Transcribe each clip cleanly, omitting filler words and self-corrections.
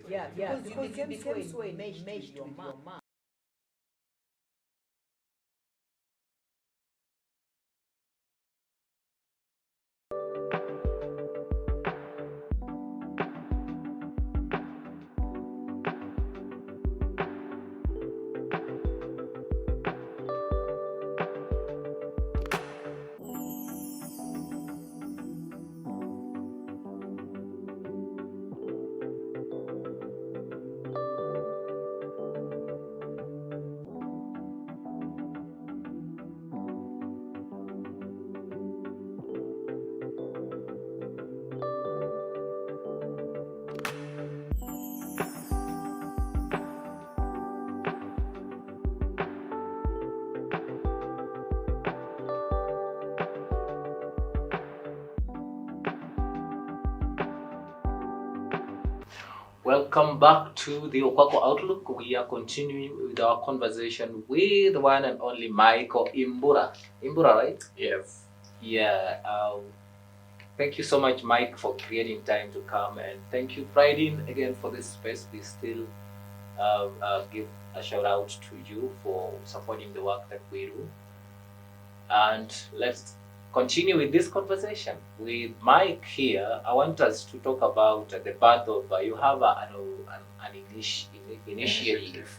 because you became so enmeshed with your mom. Welcome back to the Okwako Outlook. We are continuing with our conversation with one and only Michael Imbura. Imbura, right? Yes. Yeah. Thank you so much, Mike, for creating time to come, and thank you, Bryden, again for this space. We still give a shout out to you for supporting the work that we do. And let's continue with this conversation with Mike here. I want us to talk about the birth of you have an initiative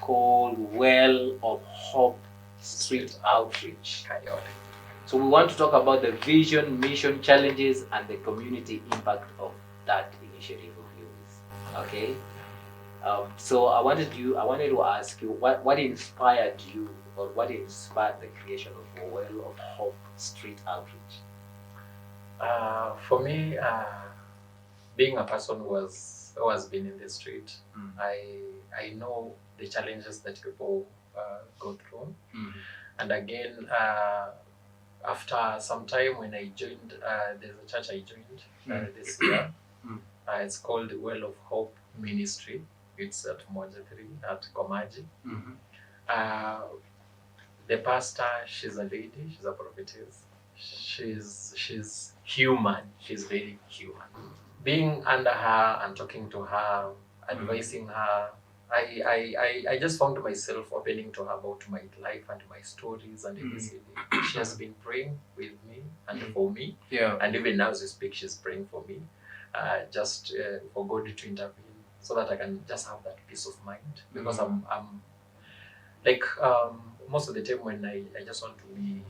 called Well of Hope Street Outreach. So we want to talk about the vision, mission, challenges, and the community impact of that initiative of yours. Okay. So I wanted to ask you what inspired you, or what inspired the creation of Well of Hope Street Outreach? For me, being a person who has been in the street, I know the challenges that people go through. And again, after some time when I joined, there's a church I joined this year. It's called Well of Hope Ministry. It's at Moja 3 at Komaji. The pastor, she's a lady, she's a prophetess. She's human, she's very human. Being under her and talking to her, advising her, I just found myself opening to her about my life and my stories and everything. She has been praying with me and for me. Yeah. And even now as we speak, she's praying for me. Just for God to intervene so that I can just have that peace of mind. Because I'm like most of the time when I just want to be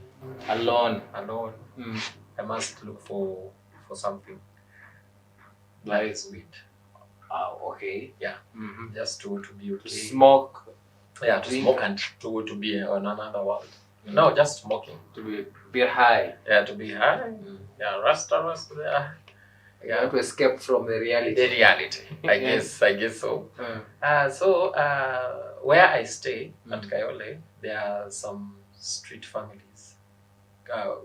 alone, I must look for something like that is weed. Okay. Yeah. Just to be okay. To smoke. Yeah, to smoke and to be on another world. No, just smoking. To be high. Yeah, to be high. Yeah, rasta. You want to escape from the reality. The reality. I guess so. So where I stay at Kayole, there are some street families.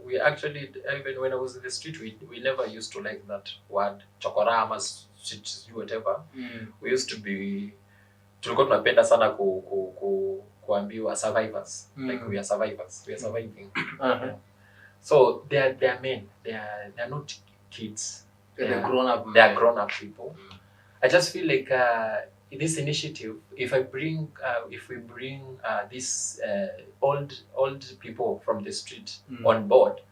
We actually, even when I was in the street, we never used to like that word chokoramas, whatever. We used to be, tulikuwa tunapenda sana kuambiwa survivors. Like we are survivors. We are surviving. So they are men. They are not kids. They are grown up. They are grown up people. I just feel like this initiative, if we bring these old people from the street on board,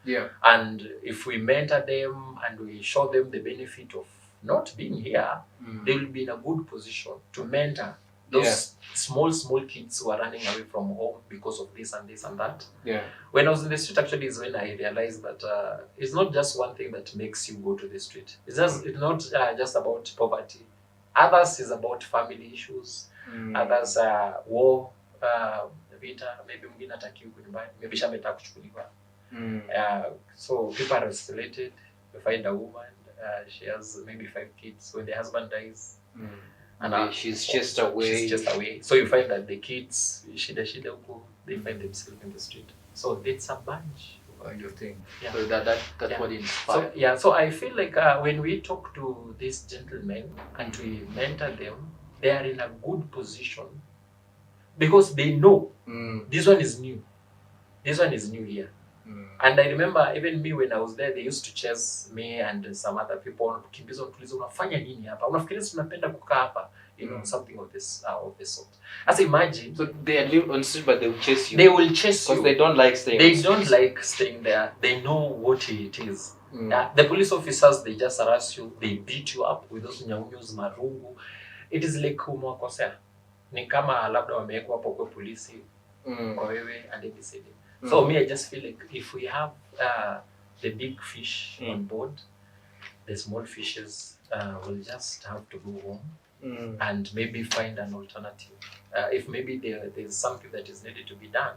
and if we mentor them and we show them the benefit of not being here, they will be in a good position to mentor those small kids who are running away from home because of this and this and that. When I was in the street, actually, is when I realized that it's not just one thing that makes you go to the street. It's not just about poverty. Others is about family issues. Others war, vita, maybe mwingine hatakiwi kunyumbani, maybe shametaka kuchukuliwa. So people are isolated. You find a woman, she has maybe 5 kids. When the husband dies, and she's just away. So you find that the kids, shida huko, they find themselves in the street. So it's a bunch of things. Yeah. So that's what inspired. So I feel like when we talk to these gentlemen and we mentor them, they are in a good position because they know this one is new. This one is new here. And I remember even me when I was there, they used to chase me and some other people. Kimbizo tulizo unafanya nini hapa? Unafikiri tunapenda kukaa hapa? You know, something of this sort. As imagine. So they live on street, but they will chase you. They will chase you. Because they don't like staying. They don't like staying there. They know what it is. The police officers, they just harass you. They beat you up with those nyaunyos marungu. It is like umewakosea. Ni kama labda wamewekwa hapo kwa polisi. Kwa wewe and ABCD. So me, I just feel like if we have the big fish on board, the small fishes will just have to go home and maybe find an alternative. If maybe there's something that is needed to be done,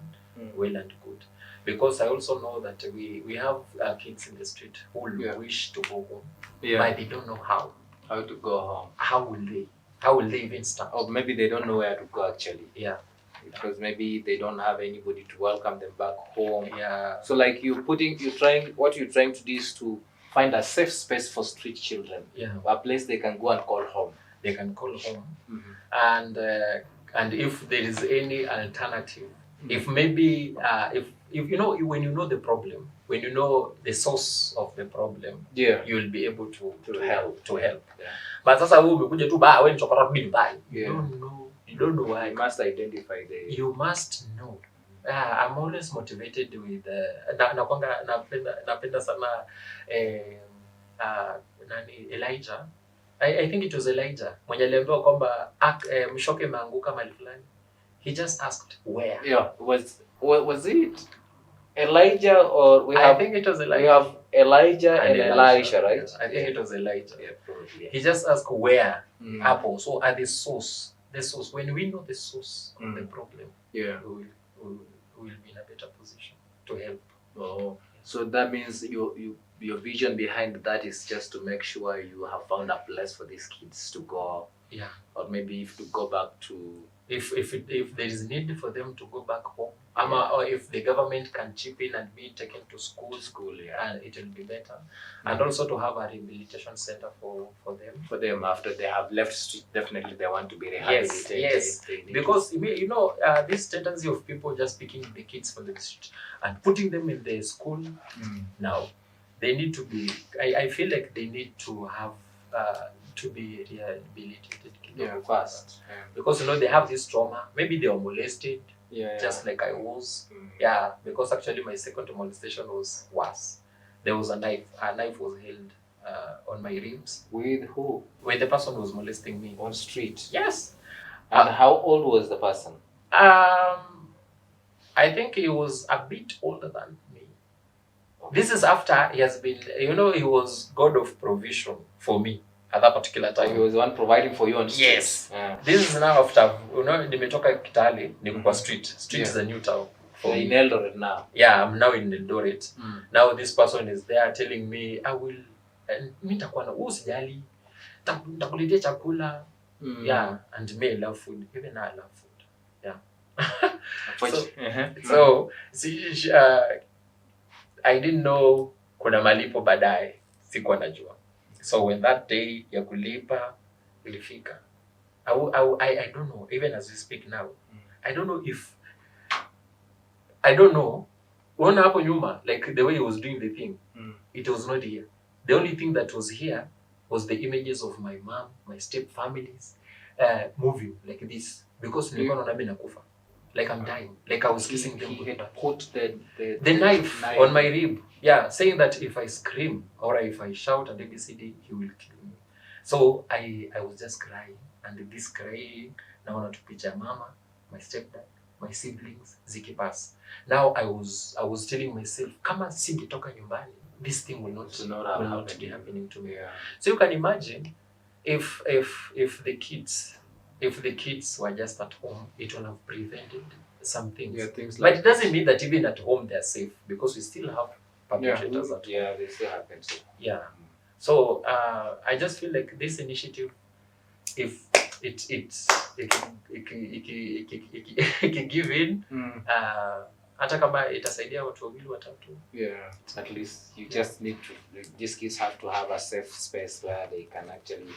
well and good. Because I also know that we have kids in the street who will wish to go home, but they don't know how. How to go home. How will they? How will they even start? Or maybe they don't know where to go actually. Yeah. Because maybe they don't have anybody to welcome them back home. Yeah. So like what you're trying to do is to find a safe space for street children. Yeah. A place they can go and call home. They can call home. And if there is any alternative, if maybe if you know, when you know the problem, when you know the source of the problem, you will be able to help. Yeah. But sasa wewe umekuja tu wewe ni chokora tu nyumbani. You don't know why. You must identify You must know. I'm always motivated with napenda sana Elijah. I think it was Elijah mwenye aliambiwa kwamba mshoke imeanguka mahali fulani. He just asked where. Yeah, was it Elijah or I think it was Elijah. We have Elijah and Elisha, right? Yes, I think it was Elijah. Yeah, probably. He just asked where. Apple. So at the source. When we know the source of the problem, we will be in a better position to help. Oh, so that means your vision behind that is just to make sure you have found a place for these kids to go. Yeah. Or maybe if to go back to. If there is need for them to go back home, or if the government can chip in and be taken to school, and it will be better. And also to have a rehabilitation center for them. For them after they have left street, definitely they want to be rehabilitated. Yes. Because you know this tendency of people just picking the kids from the street and putting them in the school. Now they need to be. I feel like they need to have to be rehabilitated. Fast. Because you know they have this trauma. Maybe they were molested. Just like I was. Because actually my second molestation was worse. There was a knife. A knife was held on my ribs. With who? With the person who was molesting me. On street? Yes. And how old was the person? I think he was a bit older than me. This is after he has been, he was God of provision for me. At that particular time. He was the one providing for you on street. Yes. This is now after, nimetoka Kitale, niko kwa street. Street is a new town. So in Eldoret now? Yeah, I'm now in Eldoret. Now this person is there telling me, I will, mimi nitakuwa na usijali, nitakuletea chakula. Yeah, and me I love food. Even I love food. Yeah. So see, I didn't know kuna malipo baadaye. Sikuwa najua. So when that day ya kulipa ilifika, I don't know, even as we speak now, I don't know, unaona hapo nyuma, like the way he was doing the thing, it was not here. The only thing that was here was the images of my mom, my step families, moving like this, because nilikuwa naona mimi nakufa. Like I'm dying, like I was kissing them. He had put the knife on my rib. Yeah, saying that if I scream or if I shout at ABCD, he will kill me. So I was just crying, and this crying, now I want to picture mama, my stepdad, my siblings, zikipass. Now I was telling myself, kama singetoka nyumbani, this thing will not be happening to me. Yeah. So you can imagine if the kids were just at home, it will have prevented some things. Yeah, things but it doesn't mean that even at home they're safe, because we still have perpetrators at home. Yeah, they still happen. Yeah. So I just feel like this initiative, if it can give in, hata kama itasaidia watu wawili watatu. Yeah, at least you just need to, these kids have to have a safe space where they can actually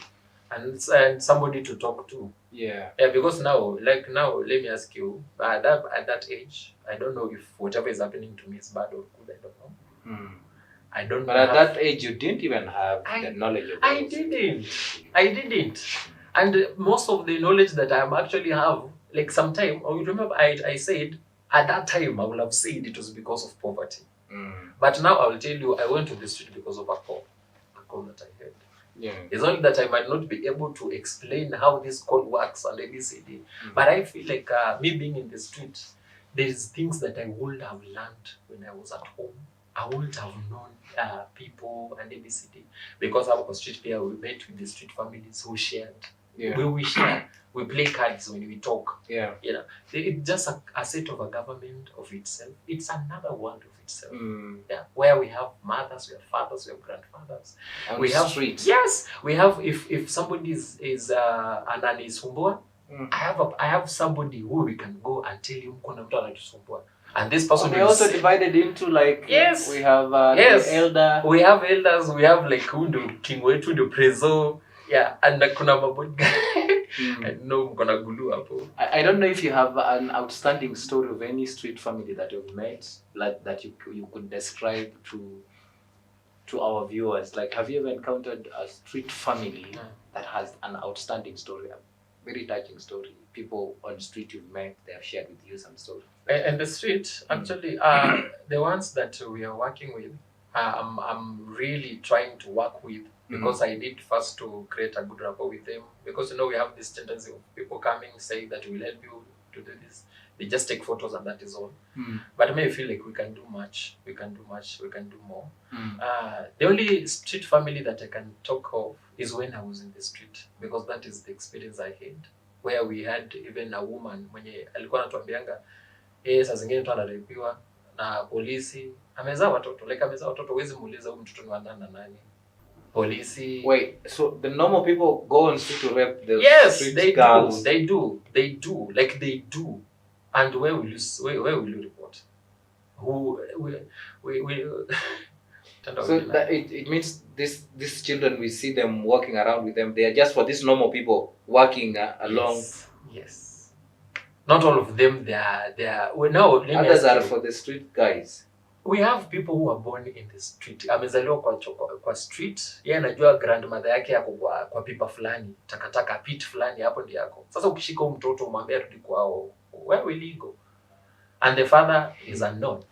and somebody to talk to. Yeah. Yeah, because now, let me ask you, at that age, I don't know if whatever is happening to me is bad or good. I don't know. I don't. But at that age, you didn't even have the knowledge of. I didn't. And most of the knowledge that I actually have, like sometime, or you remember, I said at that time I would have said it was because of poverty. But now I will tell you, I went to the street because of a call that I had. Yeah. It's only that I might not be able to explain how this call works and ABCD. But I feel like me being in the street, there's things that I would have learned when I was at home. I wouldn't have known people and ABCD because our street here we met with the street families who shared. Yeah. We share. We play cards when we talk. Yeah. You know, it's just a set of a government of itself. It's another world of itself. Yeah. Where we have mothers, we have fathers, we have grandfathers. And we have streets. Yes. We have if somebody is ananisumbua, I have somebody who we can go and tell him kuna mtu anatusumbua. And this person we also divided into like yes. We have elder. We have elders. We have like king wetu the preso. Yeah, and kuna mabodi. I know mkona gulu hapo. I don't know if you have an outstanding story of any street family that you've met, like that you could describe to our viewers. Like, have you ever encountered a street family that has an outstanding story, a very touching story? People on the street you've met, they have shared with you some story. And the street, actually, the ones that we are working with, I'm really trying to work with because I need first to create a good rapport with them. Because we have this tendency of people coming saying that we'll help you to do this. They just take photos and that is all. But I may feel like we can do much. We can do more. The only street family that I can talk of is when I was in the street, because that is the experience I had, where we had even a woman mwenye alikuwa anatuambianga saa zingine mtu anarepiwa na polisi amezaa watoto, like amezaa watoto, huwezi muuliza huyu mtoto ni wa nani. Polisi. Wait, so the normal people go on street to rape the street girls? Yes, they do. Like they do. And where will you report? Who we so that it means these children, we see them walking around with them, they are just for these normal people walking along. Yes. Not all of them, they are well, no, others are for the street guys. We have people who are born in the street. Amezaliwa kwa street. Yeye anajua grandmother yake yako kwa pipa fulani, takataka pit fulani, hapo ndio yako. Sasa ukishika mtoto umwambia rudi kwao, where will he go? And the father is unknown.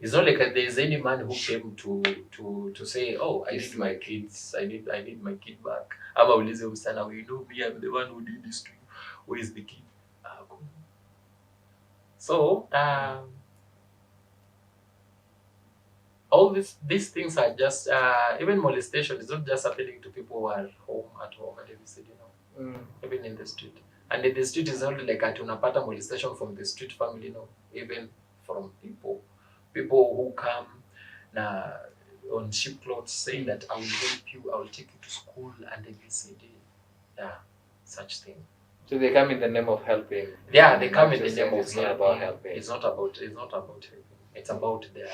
It's not like there is any man who came to say, oh, I need my kids, I need my kid back. Ama ulize msana, we know me, I'm the one who did this to you. Where is the kid? So, all these things are just even molestation is not just happening to people who are at home at every city, even in the street. And in the street is not like unapata molestation from the street family, even from people who come on cheap clothes saying that I will help you, I will take you to school and ABCD. Yeah, such thing. So they come in the name of helping. Yeah, they come in the name of helping. It's not about helping. It's not about helping. It's about their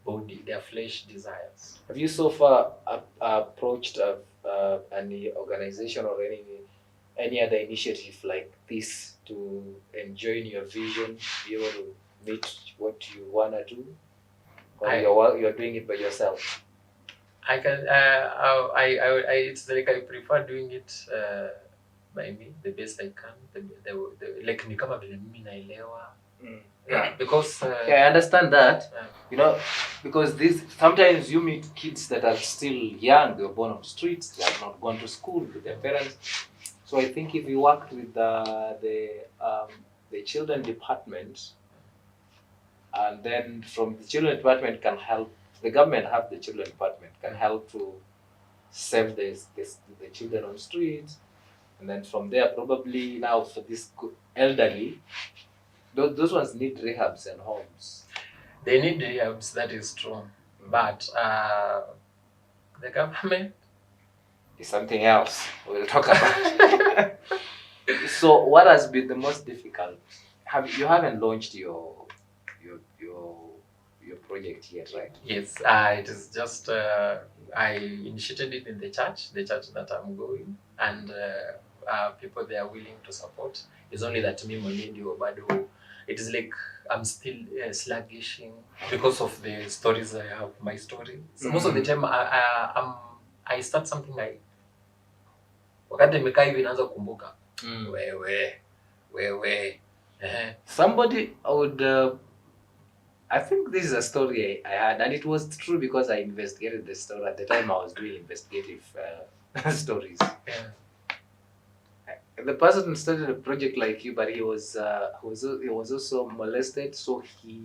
body, their flesh desires. Have you so far approached any organization or any other initiative like this to enjoin your vision, be able to meet what you wanna do, or you're doing it by yourself? I can. It's like I prefer doing it by me, the best I can. Like ni kama vile mimi naelewa. Yeah, because I understand that. Because sometimes you meet kids that are still young, they were born on streets, they have not gone to school with their parents. So I think if you worked with the children department, and then from the children department can help, the government have the children department can help to save the children on streets, and then from there probably now for this elderly, those ones need rehabs and homes. They need rehabs, that is true. But the government is something else we'll talk about. So what has been the most difficult? You haven't launched your project yet, right? Yes, it is just I initiated it in the church that I'm going, and people they are willing to support. It's only that me mwenyewe bado, it is like I'm still sluggishing because of the stories I have, my story. So most of the time I start something like wakati nimekaa hivi naanza kukumbuka wewe somebody would I think this is a story I had, and it was true because I investigated the story at the time I was doing investigative stories. Yeah. The person started a project like you, but he was also molested, so he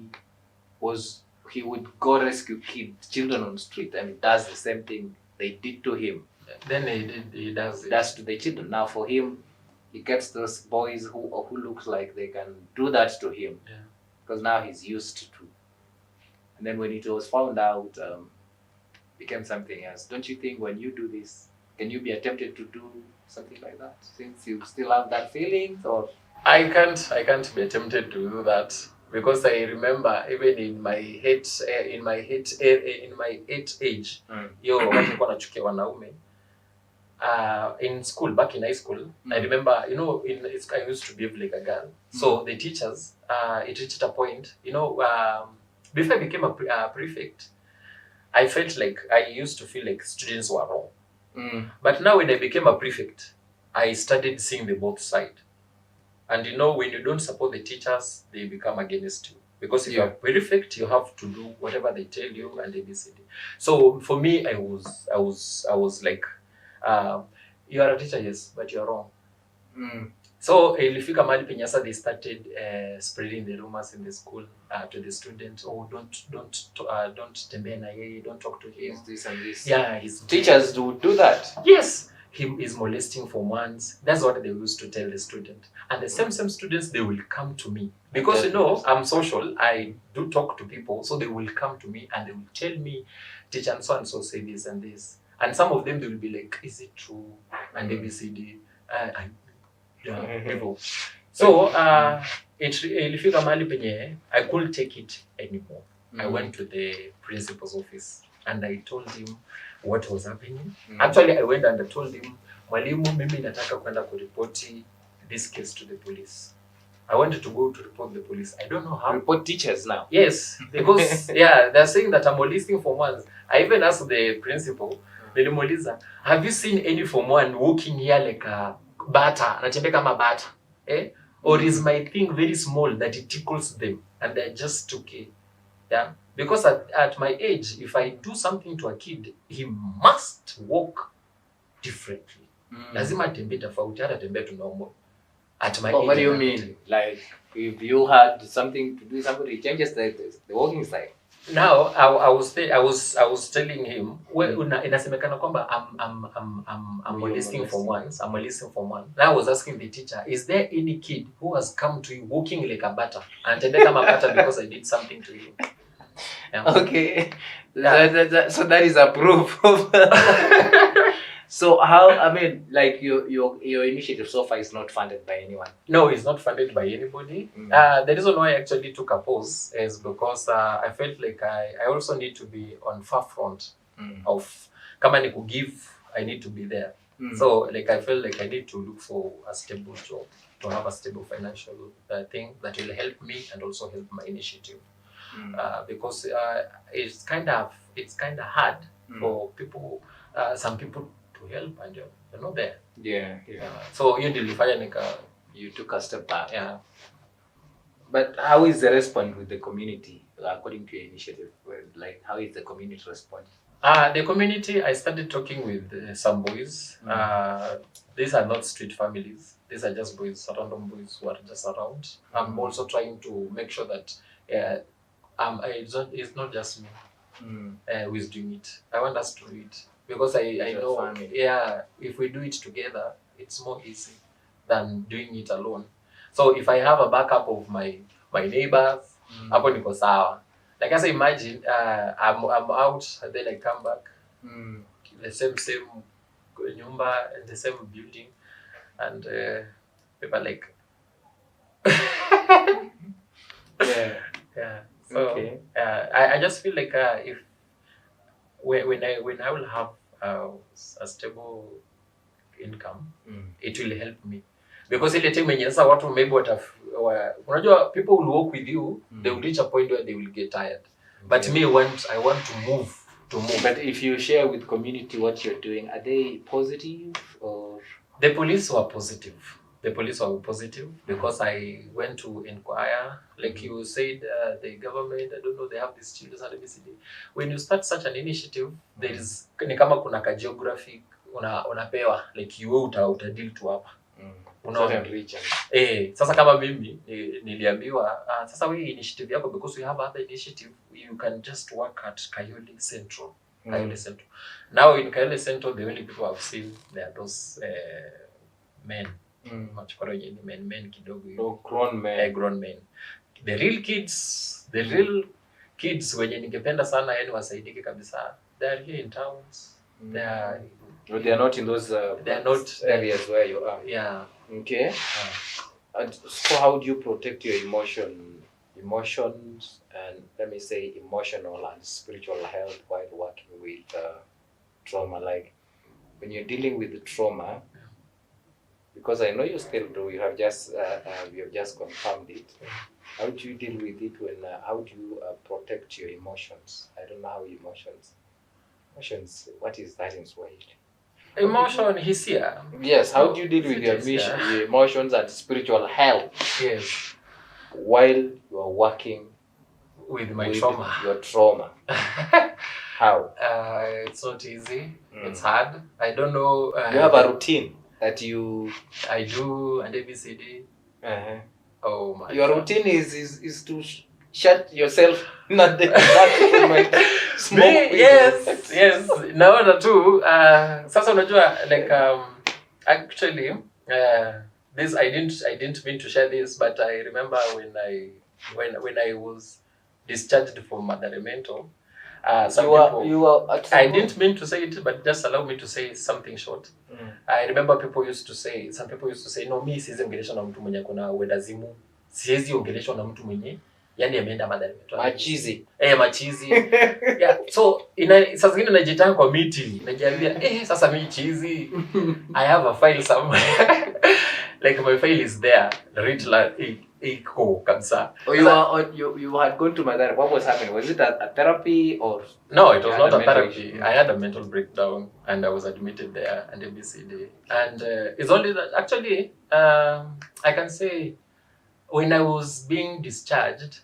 would go rescue children on the street, and he does the same thing they did to him. Then he does to the children. Now for him, he gets those boys who looks like they can do that to him, because now he's used to. And then when it was found out, became something else. Don't you think when you do this, can you be tempted to do something like that, since you still have that feeling? Or I can't be tempted to do that, because I remember even in my eighth age, wakati nilikuwa nachukia wanaume in school, back in high school. I remember, I used to behave like a girl. So the teachers, it reached a point, before I became a prefect, I felt like I used to feel like students were wrong. But now when I became a prefect, I started seeing the both side. And when you don't support the teachers, they become against you. Because if you're prefect, you have to do whatever they tell you and ABCD. So for me, I was like, you are a teacher, yes, but you're wrong. So ilifika mahali penye sasa they started spreading the rumors in the school to the students. Oh, don't tembea na yeye, don't talk to him. This and this. Yeah, his teachers would do that. Yes, him is molesting for months. That's what they used to tell the student. And the same students, they will come to me because I'm social. I do talk to people, so they will come to me and they will tell me, teacher and so say this and this. And some of them they will be like, is it true? And ABCD. People. So ilifika mahali penye I couldn't take it anymore. I went to the principal's office and I told him what was happening. Actually, I went and I told him, mwalimu, mimi nataka kwenda kuripoti this case to the police. I wanted to go to report the police. I don't know how. Report teachers now? Yes, because they're saying that I'm molesting for months. I even asked the principal, nilimuuliza, have you seen any Form 1 walking here like a bata, anatembea kama bata? Or is my thing very small that it tickles them and I just took it? Yeah, because at my age, if I do something to a kid, he must walk differently. Lazima atembee tofauti, hata atembea tu normal. At my age. What do you mean? Like if you had something to do, somebody changes the walking style. Now I was telling him, inasemekana kwamba I'm molesting for once. I'm molesting for one. I was asking the teacher, is there any kid who has come to you walking like a bata and tende kama bata because I did something to you? Yeah. Okay. Yeah. So that is a proof of So how, I mean, like your initiative so far is not funded by anyone? No, it's not funded by anybody. The reason why I actually took a pause is because I felt like I also need to be on forefront of, kama ni kugive, I need to be there. So like I felt like I need to look for a stable job, to have a stable financial thing that will help me and also help my initiative. Because it's kind of hard for people, some people to help and you're not there. Yeah. So you took a step back. Yeah. But how is the response with the community according to your initiative? Like how is the community responding? The community, I started talking with some boys. These are not street families. These are just boys, random boys who are just around. I'm also trying to make sure that it's not just me who is doing it. I want us to do it. Because I know, family. If we do it together, it's more easy than doing it alone. So if I have a backup of my neighbors, hapo niko sawa. Like I say, imagine I'm out and then I come back, the same nyumba and the same building, and people like, So I just feel like if when I will have a stable income, it will help me. Because ile time yenye sasa watu maybe unajua people will walk with you, they will reach a point where they will get tired. But me, I want to move. But if you share with community what you're doing, are they positive or? The police were positive. The police were positive because I went to inquire. Like you said, the government, I don't know, they have these children at ABCD. When you start such an initiative, there is ni kama kuna ka geographic unapewa like you uta deal to hapa. Sasa kama mimi niliambiwa sasa wewe initiative yako because we have other initiative, you can just work at Kayole Central. Kayole Central. Now in Kayole Central, the only people I've seen there are those men. Men kidogo. Grown men. Grown men. The real kids wenye ningependa sana yani wasaidike kabisa. They are here in towns. They are not in those they are not areas where you are. Yeah. Okay. And so how do you protect your emotions and let me say emotional and spiritual health while working with trauma? Like when you're dealing with the trauma, because I know you still do, you have just confirmed it. How do you deal with it when? How do you protect your emotions? I don't know how emotions. What is that in Swahili? Emotion, hisia. Yes. How do you deal with your emotions and spiritual health? Yes. While you are working with trauma. Your trauma. How? It's not easy. It's hard. I don't know. You have a routine that you. I do and ABCD. Oh my. Your routine is to shut yourself not the smoke. Yes. Naona tu sasa unajua like actually this I didn't mean to share this, but I remember when I was discharged from Mental, I didn't mean to say it, but just allow me to say something short. I remember some people used to say no, me siwezi ongeleshwa na mtu mwenye kuna uendazimu, siwezi ongeleshwa na mtu mwenye yani ameenda Mental. Machizi. Machizi. Yeah, so sasa zingine najitanga kwa meeting, najiambia sasa mimi chizi. I have a file somewhere. Like my file is there, written iko kabisa. You had gone to Madara. What was happening? Was it a therapy or? No, it was not a therapy. I had a mental breakdown and I was admitted there and ABCD. And it's only that actually I can say when I was being discharged,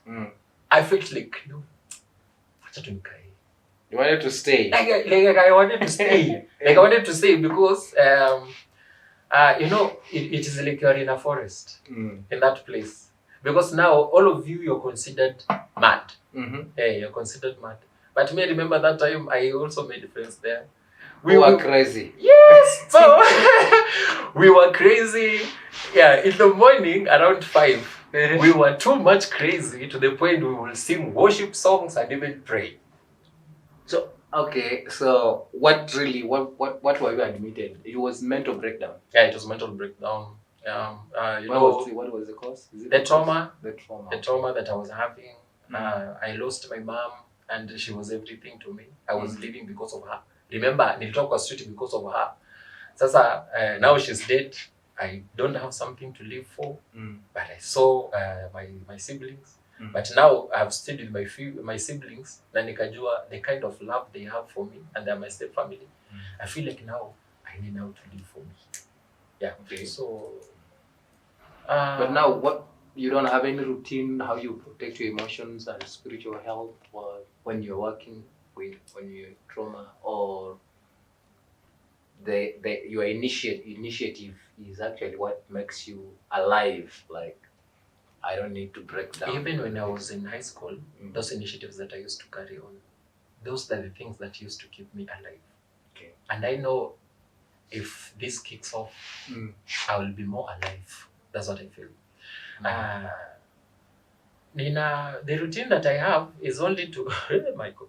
I felt like you wanted to stay. Like I wanted to stay. Like I wanted to stay because you know, it is like you're in a forest in that place. Because now all of you're considered mad. You're considered mad. But me, remember that time I also made friends there. We were crazy. Yes. So we were crazy. Yeah, in the morning around 5, we were too much crazy to the point we will sing worship songs and even pray. So okay, so what were you admitted? It was mental breakdown. Yeah, it was mental breakdown. What was the cause? The trauma that I was having. I lost my mom and she was everything to me. I was living because of her. Remember, nilitoka kwa street because of her. Sasa now she's dead. I don't have something to live for. But I saw my siblings. But now I've stayed with my siblings na nikajua the kind of love they have for me and they're my step family. I feel like now I need now to live for me. Yeah. Okay. So but now you don't have any routine how you protect your emotions and spiritual health when you're working when you're trauma, or your initiative is actually what makes you alive, like I don't need to break down. Even when I was in high school, those initiatives that I used to carry on, those are the things that used to keep me alive. Okay. And I know if this kicks off, I will be more alive. That's what I feel. The routine that I have is only to my God.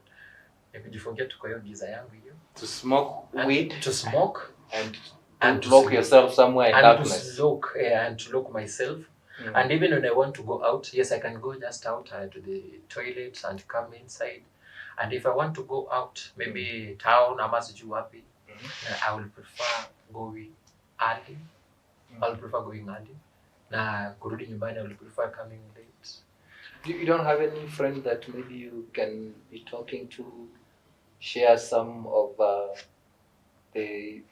To smoke weed, to smoke and to lock yourself somewhere in darkness. And to lock myself. And even when I want to go out, yes, I can go just out to the toilet and come inside. And if I want to go out, maybe town, ama sijui wapi, I will prefer going early. I'll prefer going early. Na kurudi nyumbani, I will prefer coming late. You don't have any friend that maybe you can be talking to, share some of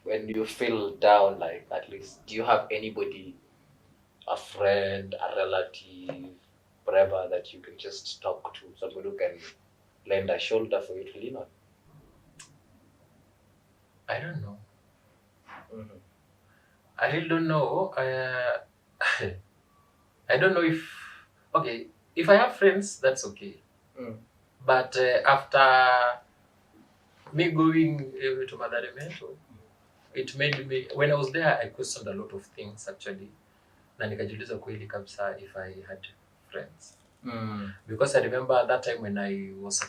when you feel down, like at least, do you have anybody, a friend, a relative, whatever, that you can just talk to, somebody who can lend a shoulder for you to lean on? I don't know. I really don't know. I don't know if I have friends, that's okay. But after me going to Madare Mental, it made me, when I was there, I questioned a lot of things actually. Na nikajiuliza kweli kabisa if I had friends. Because I remember that time when I was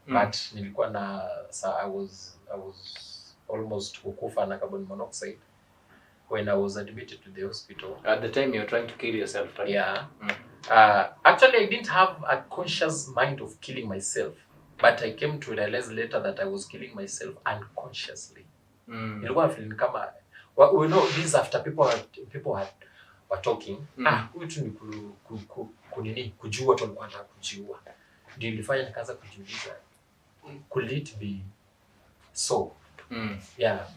but nilikuwa na, I was almost kukufa na carbon monoxide when I was admitted to the hospital. At the time you were trying to kill yourself, right? Yeah. Actually, I didn't have a conscious mind of killing myself, but I came to realize later that I was killing myself unconsciously. Nilikuwa feeling kama, we know this after people were talking. Huyu tu ni kujua tu alikuwa anataka kujiua. Ndio nilifanya nikaanza kujiuliza, could it be so? Yeah.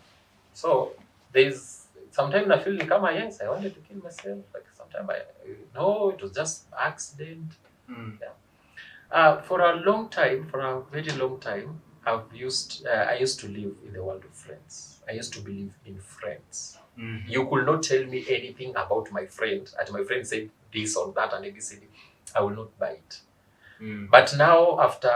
So there's sometimes I feel like, yes, I wanted to kill myself. Like sometimes no, it was just accident. Yeah. For a very long time, I used to live in the world of friends. I used to believe in friends. You could not tell me anything about my friend. And my friend said this or that and ABCD. I will not buy it. But now, after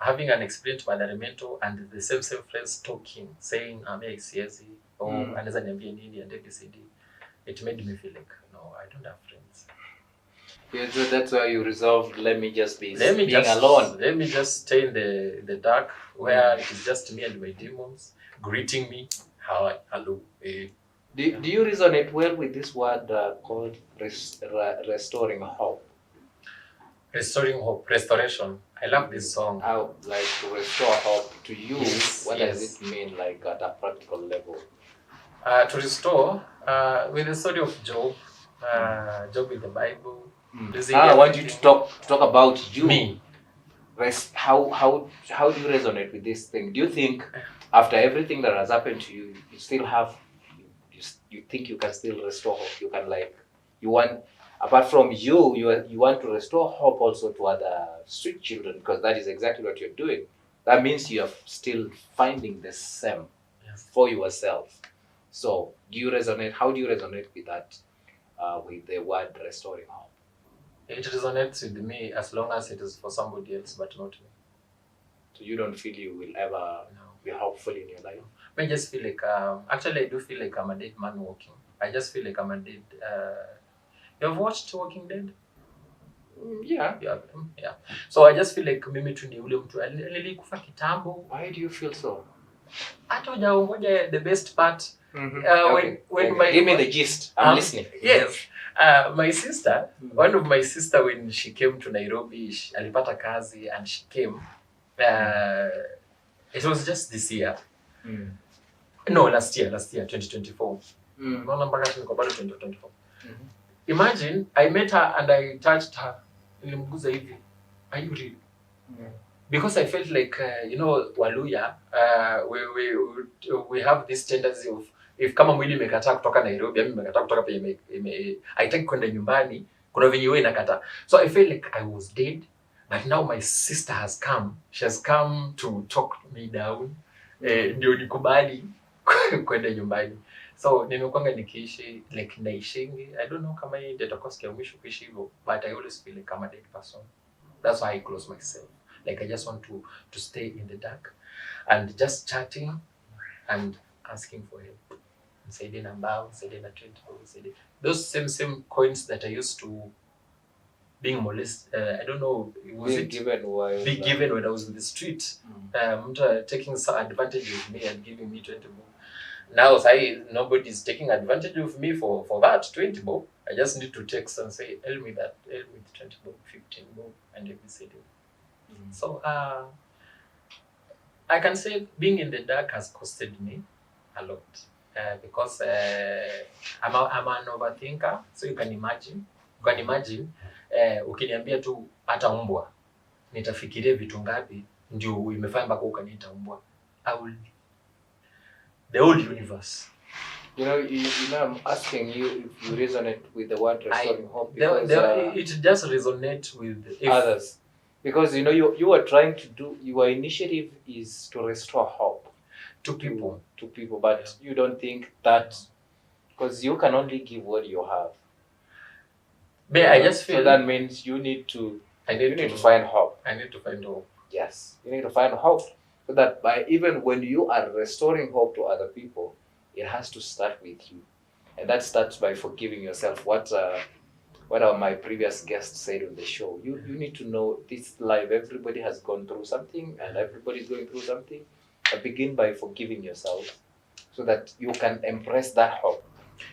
having an experience with Mental and the same friends talking, saying, I'm XCSE, or anaweza niambie nini and ABCD, it made me feel like, no, I don't have friends. Yeah, so that's why you resolved, let me just be alone. Let me just stay in the dark, where it is just me and my demons greeting me. Hello. Do you resonate well with this word called restoring hope? Restoring hope, restoration. I love this song. How, like, to restore hope to you, what does it mean, like, at a practical level? To restore, with the story of Job, Job in the Bible. I want you to talk about you. Me. How do you resonate with this thing? Do you think after everything that has happened to you, you still have, you think you can still restore hope? You can, like, apart from you want to restore hope also to other street children, because that is exactly what you're doing. That means you are still finding the same for yourself. So how do you resonate with that, with the word restoring hope? It resonates with me as long as it is for somebody else, but not me. So you don't feel you will ever be hopeful in your life? I just feel like, actually I do feel like I'm a dead man walking. I just feel like I'm a dead, you have watched Walking Dead? Yeah. So I just feel like mimi tu ni ule mtu nilikufa kitambo. Why do you feel so? Hata hujaongoja the best part. Give me the gist. I'm listening. Yes. My sister, one of my sister, when she came to Nairobi, alipata kazi and she came. It was just this year. No, last year, 2024. Naona mpaka tuko bado 2024. Imagine, I met her and I touched her. Nilimguza hivi. Are you real? Because I felt like, Waluya, we have this tendency of, if kama mwili imekataa kutoka Nairobi, mimi nimekataa kutoka penye haitaki kwenda nyumbani, kuna venye wewe inakataa. So I felt like I was dead, but now my sister has come. She has come to talk me down. Ndio nikubali kwenda nyumbani. So nimekuanga nikiishi like naishingi. I don't know kama hii ndio itakuwa siku ya mwisho kuishi hivyo, but I always feel like I'm a dead person. That's why I close myself. Like I just want to stay in the dark and just chatting and asking for help. Nisaidie na mbao, nisaidie na 20, nisaidie. Those same coins that I used to being molested. I don't know, being given when I was in the street. Taking some advantage of me and giving me 20 bob. Now nobody's taking advantage of me for that 20 bob. I just need to text and say, help me with 20 bob, 15 bob, and ABCD. So I can say being in the dark has costed me a lot because I'm an overthinker. So you can imagine ukiniambia tu hata umbwa nitafikiria vitu ngapi ndio imefanya mpaka ukaniita umbwa. The whole universe. You know, I'm asking you if you resonate with the word restoring hope because it just resonates with others. Because you are trying to do, your initiative is to restore hope to people, but you don't think that because you can only give what you have. But I just feel so that means you need to find hope. I need to find hope. Yes, you need to find hope so that even when you are restoring hope to other people, it has to start with you, and that starts by forgiving yourself. What my previous guests said on the show, you need to know this life, everybody has gone through something and everybody's going through something. But begin by forgiving yourself so that you can embrace that hope.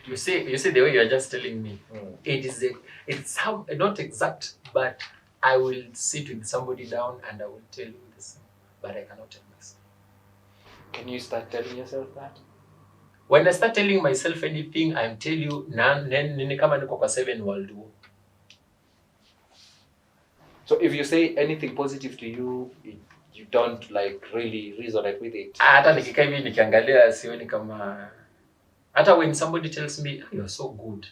You see the way you are just telling me, it's how not exact, but I will sit with somebody down and I will tell you this, but I cannot tell myself. Can you start telling yourself that? When I start telling myself anything, I'm tell you, nini kama niko kwa 7 world war. So if you say anything positive to you, you don't like really resonate with it. Hata nikikaa hivi nikiangalia sioni kama hata when somebody tells me you are so good,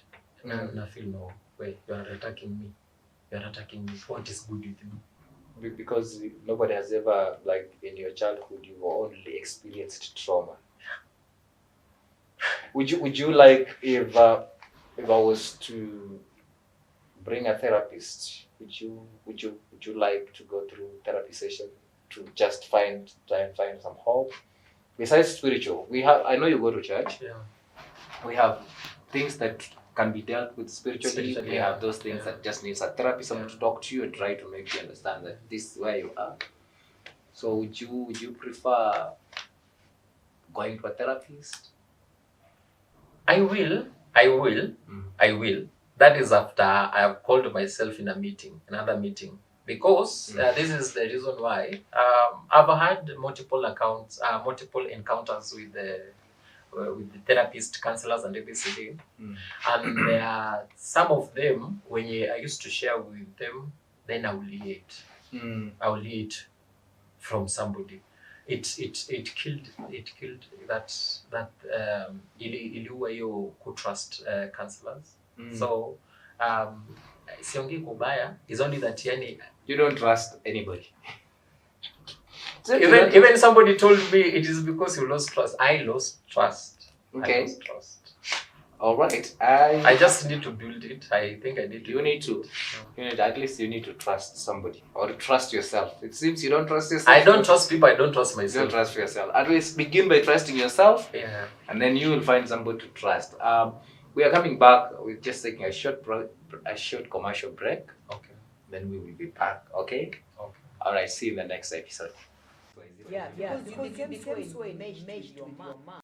na feel no way, you are attacking me. You are attacking me. What is good with me? Because nobody has ever, like in your childhood, you only experienced trauma. Would you like if I was to bring a therapist? Would you like to go through therapy session to just try and find some hope besides spiritual? I know you go to church. Yeah. We have things that can be dealt with spiritually. We have those things that just needs a therapist, someone to talk to you and try to make you understand that this is where you are. So would you prefer going to a therapist? I will. That is after I have called myself in another meeting, because this is the reason why I've had multiple encounters with the therapist, counselors, and everything. And there are some of them when I used to share with them, then I will hear it. I will hear it from somebody. It killed that iliua hiyo kutrust counselors. So siongei kubaya, is only that yani you don't trust anybody. Even somebody told me it is because you lost trust. I lost trust. Okay. I lost trust. All right. I just need to build it. I think I need to. You need to. At least you need to trust somebody or trust yourself. It seems you don't trust yourself. I don't trust people. I don't trust myself. You don't trust yourself. At least begin by trusting yourself. Yeah. And then you will find somebody to trust. We are coming back. We're just taking a short commercial break. Okay. Then we will be back. Okay. Okay. All right. See you in the next episode. Yeah, because you became this way, made your mind.